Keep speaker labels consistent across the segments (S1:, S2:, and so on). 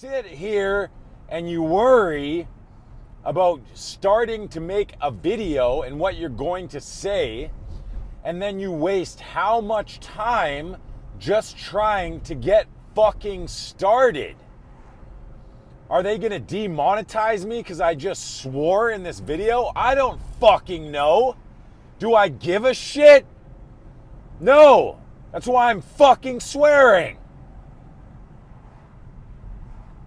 S1: sit here and you worry about starting to make a video and what you're going to say, and then you waste how much time just trying to get fucking started. Are they gonna demonetize me because I just swore in this video? I don't fucking know. Do I give a shit? No. That's why I'm fucking swearing.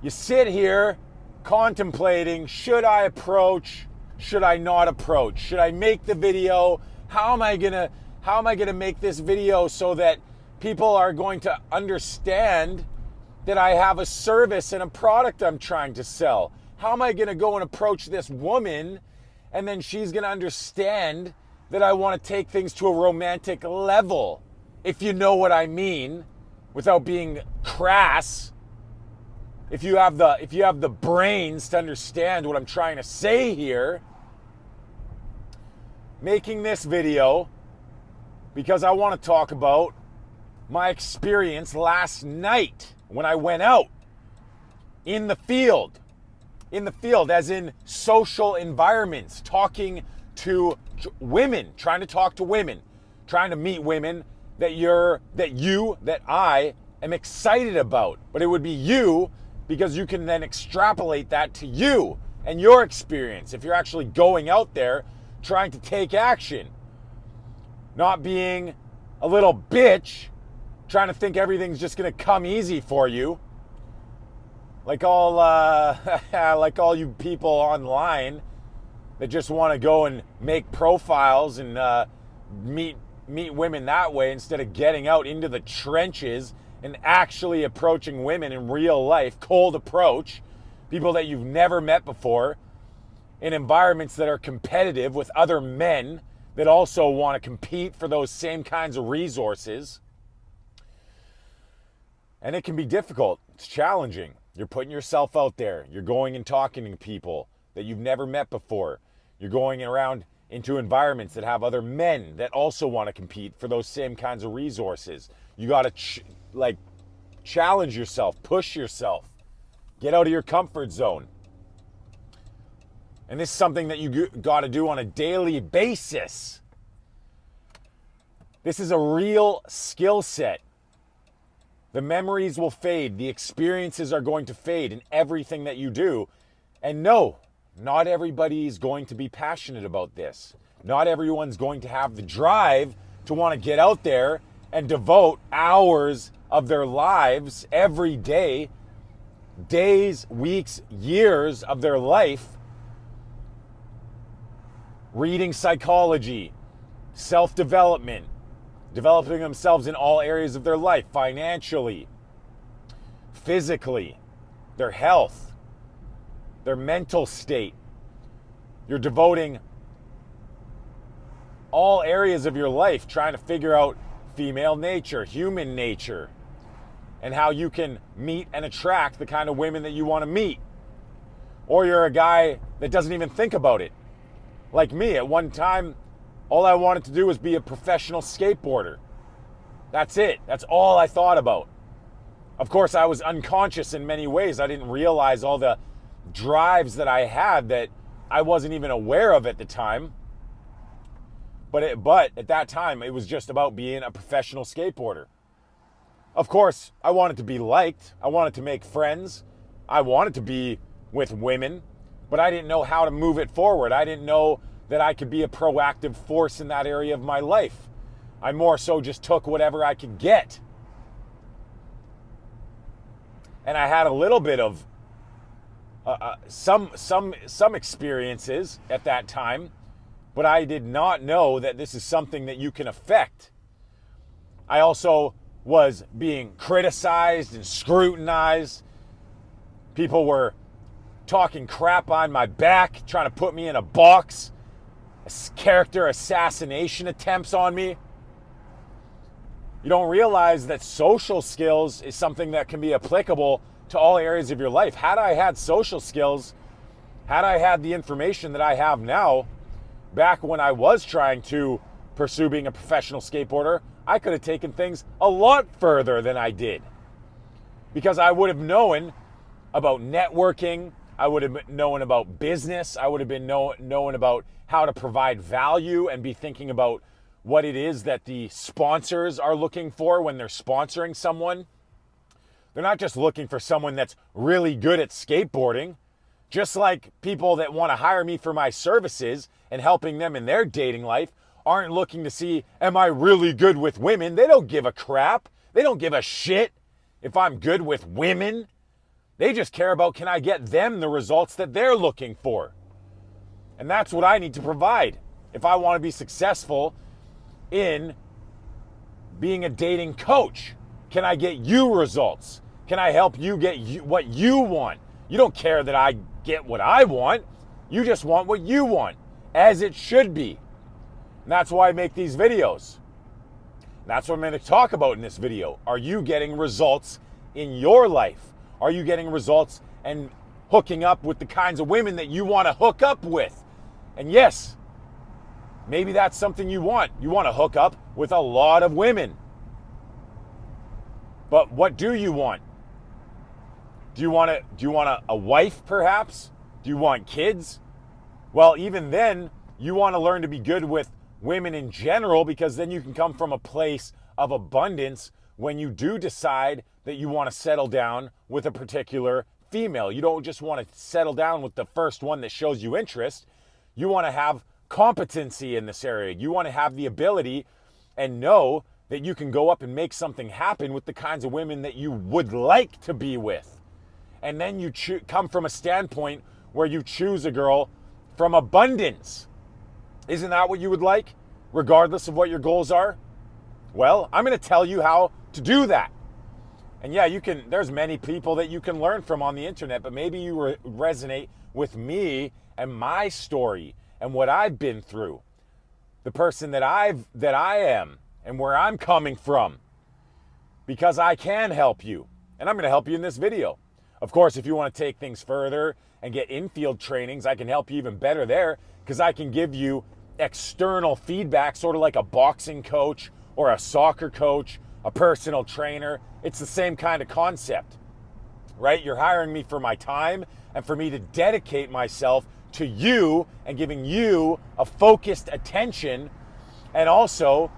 S1: You sit here contemplating, should I approach? Should I not approach? Should I make the video? How am I gonna make this video so that people are going to understand that I have a service and a product I'm trying to sell? How am I gonna go and approach this woman and then she's gonna understand that I want to take things to a romantic level, if you know what I mean, without being crass? If you have the brains to understand what I'm trying to say here, making this video because I want to talk about my experience last night when I went out in the field, as in social environments, talking to women, trying to talk to women, trying to meet women that I am excited about. But it would be you, because you can then extrapolate that to you and your experience if you're actually going out there trying to take action. Not being a little bitch trying to think everything's just going to come easy for you. Like all you people online that just want to go and make profiles and meet women that way, instead of getting out into the trenches and actually approaching women in real life, cold approach, people that you've never met before, in environments that are competitive with other men that also want to compete for those same kinds of resources. And it can be difficult. It's challenging. You're putting yourself out there. You're going and talking to people that you've never met before. You're going around into environments that have other men that also want to compete for those same kinds of resources. You got to challenge yourself, push yourself, get out of your comfort zone. And this is something that you got to do on a daily basis. This is a real skill set. The memories will fade. The experiences are going to fade in everything that you do. And no, not everybody is going to be passionate about this. Not everyone's going to have the drive to want to get out there and devote hours of their lives every day, days, weeks, years of their life, reading psychology, self-development, developing themselves in all areas of their life, financially, physically, their health, their mental state. You're devoting all areas of your life trying to figure out female nature, human nature, and how you can meet and attract the kind of women that you want to meet. Or you're a guy that doesn't even think about it. Like me, at one time, all I wanted to do was be a professional skateboarder. That's it. That's all I thought about. Of course, I was unconscious in many ways. I didn't realize all the drives that I had that I wasn't even aware of at the time. But at that time, it was just about being a professional skateboarder. Of course, I wanted to be liked. I wanted to make friends. I wanted to be with women, but I didn't know how to move it forward. I didn't know that I could be a proactive force in that area of my life. I more so just took whatever I could get. And I had a little bit of some experiences at that time, but I did not know that this is something that you can affect. I also was being criticized and scrutinized. People were talking crap on my back, trying to put me in a box, character assassination attempts on me. You don't realize that social skills is something that can be applicable to all areas of your life. Had I had social skills, had I had the information that I have now, back when I was trying to pursue being a professional skateboarder, I could have taken things a lot further than I did. Because I would have known about networking. I would have known about business. I would have been known about how to provide value and be thinking about what it is that the sponsors are looking for when they're sponsoring someone. They're not just looking for someone that's really good at skateboarding. Just like people that want to hire me for my services and helping them in their dating life aren't looking to see, am I really good with women? They don't give a crap. They don't give a shit if I'm good with women. They just care about, can I get them the results that they're looking for? And that's what I need to provide if I want to be successful in being a dating coach. Can I get you results? Can I help you get what you want? You don't care that I get what I want. You just want what you want, as it should be. And that's why I make these videos. That's what I'm going to talk about in this video. Are you getting results in your life? Are you getting results and hooking up with the kinds of women that you want to hook up with? And yes, maybe that's something you want. You want to hook up with a lot of women. But what do you want? Do you want a wife perhaps? Do you want kids? Well, even then, you want to learn to be good with women in general, because then you can come from a place of abundance when you do decide that you want to settle down with a particular female. You don't just want to settle down with the first one that shows you interest. You want to have competency in this area. You want to have the ability and know that you can go up and make something happen with the kinds of women that you would like to be with. And then you come from a standpoint where you choose a girl from abundance. Isn't that what you would like, regardless of what your goals are? Well, I'm going to tell you how to do that. And yeah, there's many people that you can learn from on the internet, but maybe you resonate with me and my story and what I've been through, the person that I am and where I'm coming from, because I can help you. And I'm going to help you in this video. Of course, if you want to take things further and get Infield trainings, I can help you even better there, because I can give you external feedback, sort of like a boxing coach or a soccer coach, a personal trainer. It's the same kind of concept, right? You're hiring me for my time and for me to dedicate myself to you and giving you a focused attention. And also,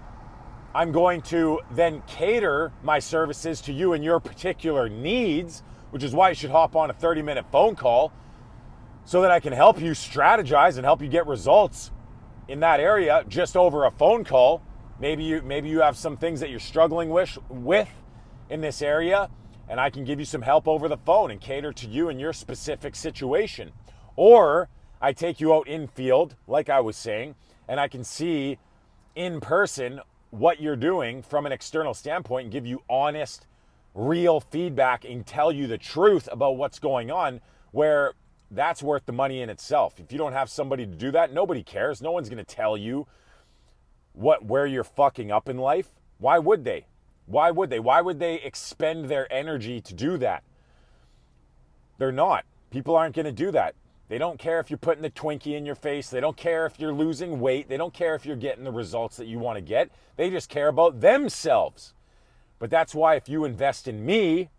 S1: I'm going to then cater my services to you and your particular needs, which is why you should hop on a 30-minute phone call so that I can help you strategize and help you get results in that area just over a phone call. Maybe you have some things that you're struggling with in this area, and I can give you some help over the phone and cater to you and your specific situation. Or I take you out in field, like I was saying, and I can see in person what you're doing from an external standpoint and give you honest, real feedback and tell you the truth about what's going on, where that's worth the money in itself. If you don't have somebody to do that, nobody cares. No one's going to tell you where you're fucking up in life. Why would they? Why would they? Why would they expend their energy to do that? They're not. People aren't going to do that. They don't care if you're putting the Twinkie in your face. They don't care if you're losing weight. They don't care if you're getting the results that you want to get. They just care about themselves. But that's why if you invest in me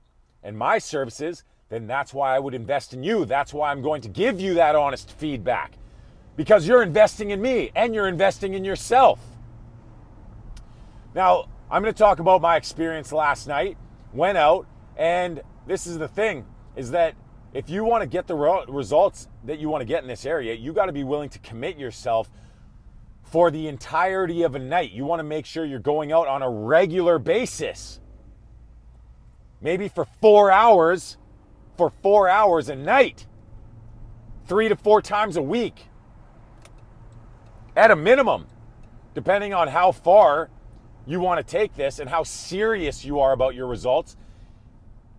S1: and my services, then that's why I would invest in you. That's why I'm going to give you that honest feedback, because you're investing in me and you're investing in yourself. Now, I'm going to talk about my experience last night. Went out, and this is the thing, is that if you want to get the results that you want to get in this area, you got to be willing to commit yourself for the entirety of a night. You want to make sure you're going out on a regular basis. Maybe for 4 hours a night, 3 to 4 times a week, at a minimum, depending on how far you want to take this and how serious you are about your results,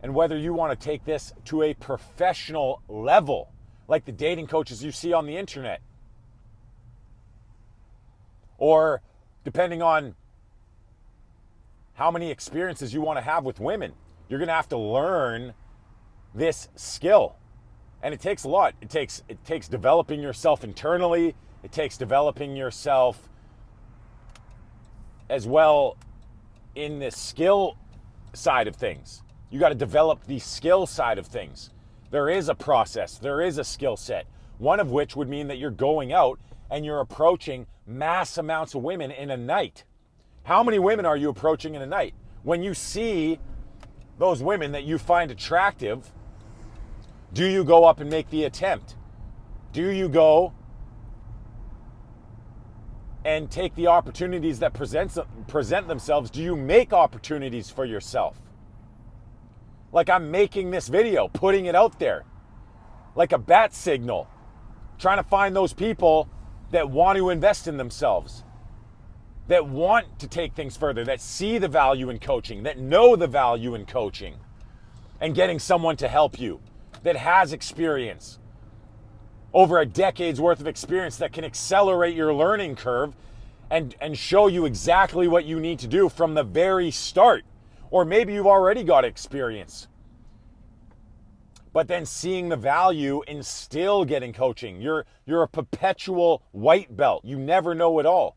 S1: and whether you want to take this to a professional level, like the dating coaches you see on the internet. Or depending on how many experiences you want to have with women, you're going to have to learn this skill. And it takes a lot. It takes developing yourself internally. It takes developing yourself as well in the skill side of things. You got to develop the skill side of things. There is a process. There is a skill set. One of which would mean that you're going out and you're approaching mass amounts of women in a night. How many women are you approaching in a night? When you see those women that you find attractive, do you go up and make the attempt? Do you go and take the opportunities that present themselves? Do you make opportunities for yourself? Like I'm making this video, putting it out there, like a bat signal, trying to find those people that want to invest in themselves, that want to take things further, that see the value in coaching, that know the value in coaching, and getting someone to help you that has experience, over a decade's worth of experience, that can accelerate your learning curve and show you exactly what you need to do from the very start. Or maybe you've already got experience, but then seeing the value in still getting coaching. You're a perpetual white belt. You never know it all.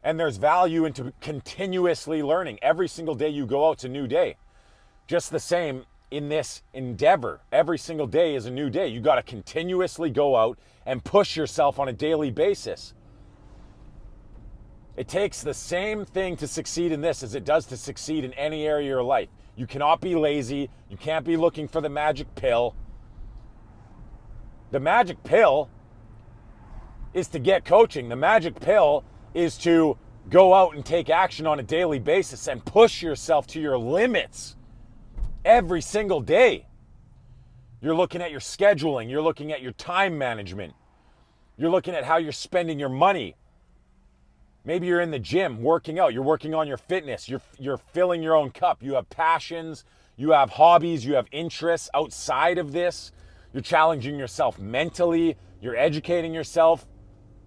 S1: And there's value into continuously learning. Every single day you go out, it's a new day. Just the same in this endeavor. Every single day is a new day. You got to continuously go out and push yourself on a daily basis. It takes the same thing to succeed in this as it does to succeed in any area of your life. You cannot be lazy. You can't be looking for the magic pill. The magic pill is to get coaching. The magic pill is to go out and take action on a daily basis and push yourself to your limits every single day. You're looking at your scheduling. You're looking at your time management. You're looking at how you're spending your money. Maybe you're in the gym working out. You're working on your fitness. You're filling your own cup. You have passions. You have hobbies. You have interests outside of this. You're challenging yourself mentally. You're educating yourself.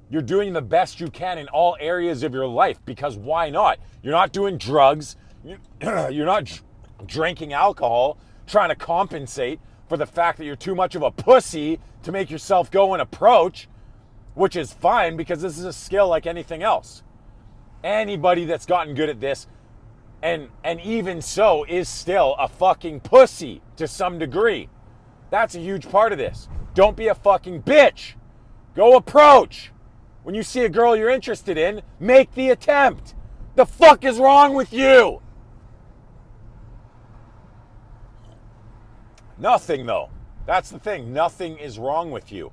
S1: You're doing the best you can in all areas of your life, because why not? You're not doing drugs. You're not drinking alcohol, trying to compensate for the fact that you're too much of a pussy to make yourself go and approach, which is fine because this is a skill like anything else. Anybody that's gotten good at this, and even so, is still a fucking pussy to some degree. That's a huge part of this. Don't be a fucking bitch. Go approach. When you see a girl you're interested in, make the attempt. The fuck is wrong with you? Nothing, though. That's the thing. Nothing is wrong with you.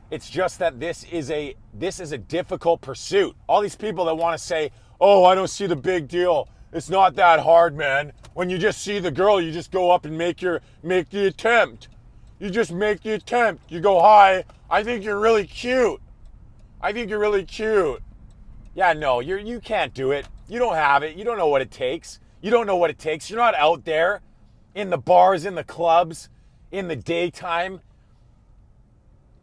S1: It's just that this is a difficult pursuit. All these people that want to say, "Oh, I don't see the big deal. It's not that hard, man. When you just see the girl, you just go up and make the attempt. You just make the attempt. You go, 'Hi, I think you're really cute. I think you're really cute.'" Yeah, no, you can't do it. You don't have it. You don't know what it takes. You don't know what it takes. You're not out there in the bars, in the clubs, in the daytime,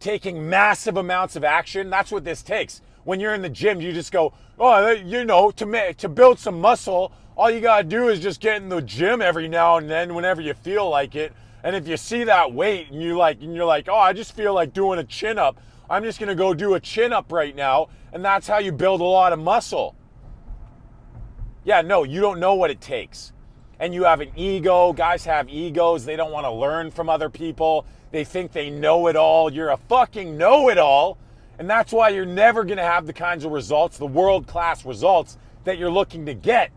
S1: taking massive amounts of action. That's what this takes. When you're in the gym, you just go, "Oh, you know, to build some muscle, all you gotta do is just get in the gym every now and then whenever you feel like it. And if you see that weight and you're like, oh, I just feel like doing a chin up. I'm just gonna go do a chin up right now." And that's how you build a lot of muscle. Yeah, no, you don't know what it takes. And you have an ego. Guys have egos. They don't want to learn from other people. They think they know it all. You're a fucking know-it-all. And that's why you're never going to have the kinds of results, the world-class results that you're looking to get.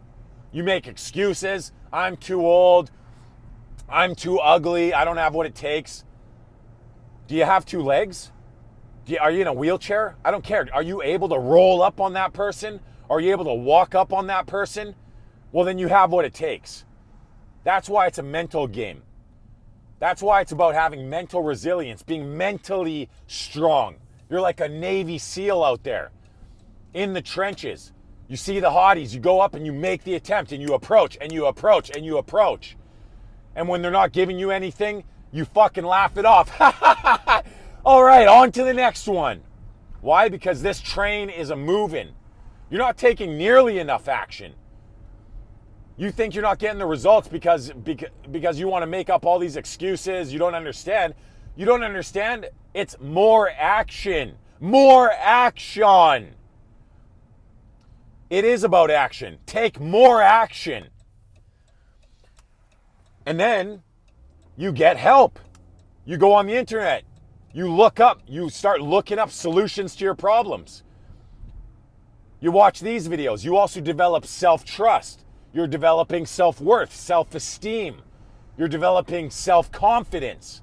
S1: You make excuses. I'm too old. I'm too ugly. I don't have what it takes. Do you have two legs? Are you in a wheelchair? I don't care. Are you able to roll up on that person? Are you able to walk up on that person? Well, then you have what it takes. That's why it's a mental game. That's why it's about having mental resilience, being mentally strong. You're like a Navy SEAL out there in the trenches. You see the hotties, you go up and you make the attempt and you approach and you approach and you approach. And when they're not giving you anything, you fucking laugh it off. All right, on to the next one. Why? Because this train is a moving. You're not taking nearly enough action. You think you're not getting the results because you want to make up all these excuses. You don't understand. You don't understand. It's more action. More action. It is about action. Take more action. And then You get help. You go on the internet. You start looking up solutions to your problems. You watch these videos. You also develop self-trust. You're developing self-worth, self-esteem. You're developing self-confidence.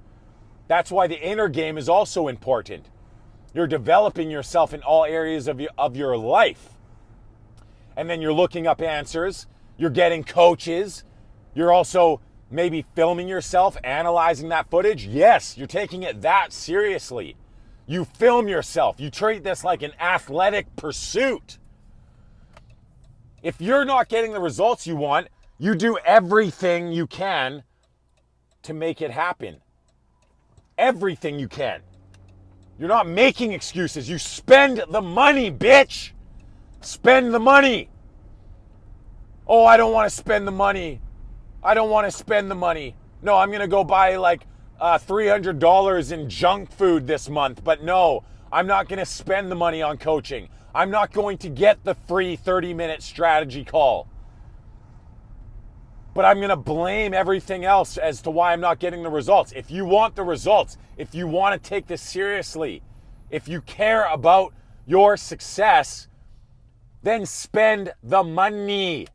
S1: That's why the inner game is also important. You're developing yourself in all areas of your life. And then you're looking up answers. You're getting coaches. You're also maybe filming yourself, analyzing that footage. Yes, you're taking it that seriously. You film yourself. You treat this like an athletic pursuit. If you're not getting the results you want, you do everything you can to make it happen. Everything you can. You're not making excuses. You spend the money, bitch. Spend the money. Oh, I don't want to spend the money. I don't want to spend the money. No, I'm going to go buy like $300 in junk food this month. But no, I'm not going to spend the money on coaching. I'm not going to get the free 30-minute strategy call. But I'm going to blame everything else as to why I'm not getting the results. If you want the results, if you want to take this seriously, if you care about your success, then spend the money.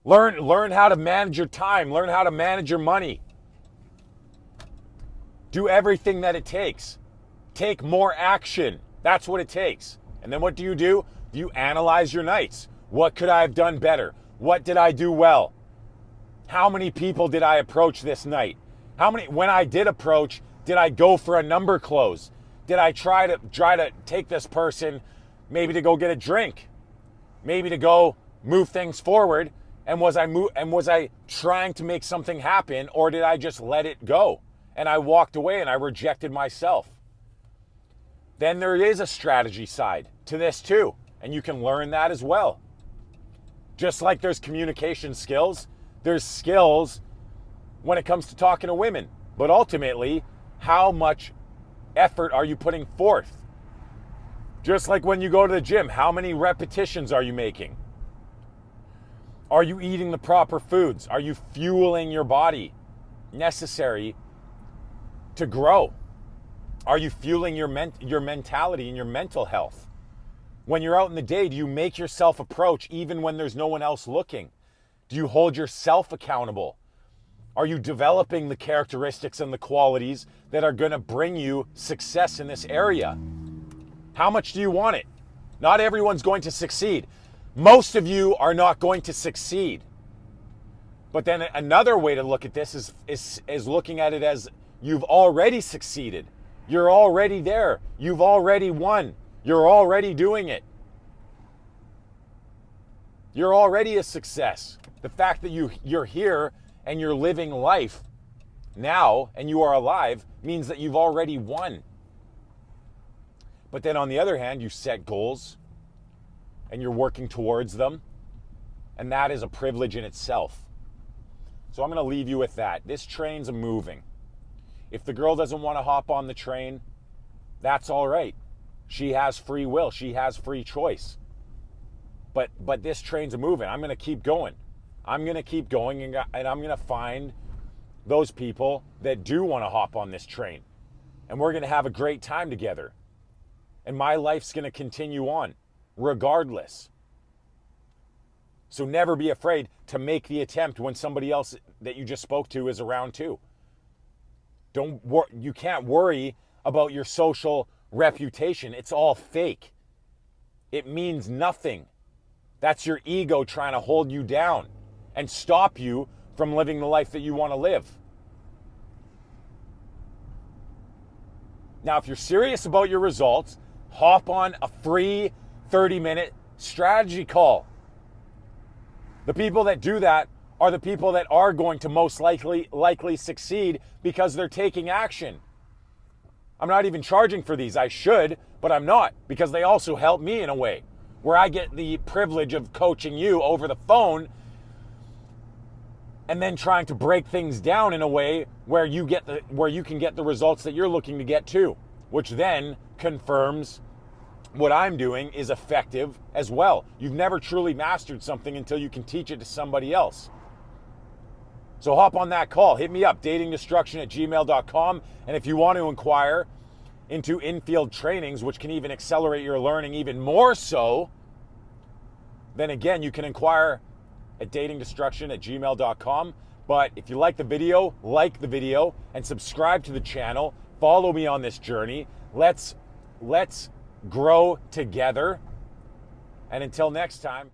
S1: Learn how to manage your time. Learn how to manage your money. Do everything that it takes. Take more action. That's what it takes. And then what do? You analyze your nights. What could I have done better? What did I do well? How many people did I approach this night? When I did approach, did I go for a number close? Did I try to take this person maybe to go get a drink? Maybe to go move things forward? And was I trying to make something happen, or did I just let it go? And I walked away and I rejected myself. Then there is a strategy side to this too, and you can learn that as well. Just like there's communication skills, there's skills when it comes to talking to women. But ultimately, how much effort are you putting forth? Just like when you go to the gym, how many repetitions are you making? Are you eating the proper foods? Are you fueling your body necessary to grow? Are you fueling your mentality and your mental health? When you're out in the day, do you make yourself approach even when there's no one else looking? Do you hold yourself accountable? Are you developing the characteristics and the qualities that are going to bring you success in this area? How much do you want it? Not everyone's going to succeed. Most of you are not going to succeed. But then another way to look at this is looking at it as you've already succeeded. You're already there. You've already won. You're already doing it. You're already a success. The fact that you're here and you're living life now and you are alive means that you've already won. But then on the other hand, you set goals and you're working towards them, and that is a privilege in itself. So I'm going to leave you with that. This train's moving. If the girl doesn't want to hop on the train, that's all right. She has free will. She has free choice. But this train's moving. I'm going to keep going. I'm going to keep going, and I'm going to find those people that do want to hop on this train. And we're going to have a great time together. And my life's going to continue on, regardless. So never be afraid to make the attempt when somebody else that you just spoke to is around too. You can't worry about your social reputation. It's all fake. It means nothing. That's your ego trying to hold you down and stop you from living the life that you want to live. Now, if you're serious about your results, hop on a free 30-minute strategy call. The people that do that are the people that are going to most likely succeed because they're taking action. I'm not even charging for these. I should, but I'm not, because they also help me in a way where I get the privilege of coaching you over the phone and then trying to break things down in a way where you can get the results that you're looking to get too, which then confirms what I'm doing is effective as well. You've never truly mastered something until you can teach it to somebody else. So hop on that call. Hit me up, datingdestruction@gmail.com. And if you want to inquire into Infield trainings, which can even accelerate your learning even more so, then again, you can inquire at datingdestruction@gmail.com. But if you like the video and subscribe to the channel. Follow me on this journey. Let's grow together. And until next time.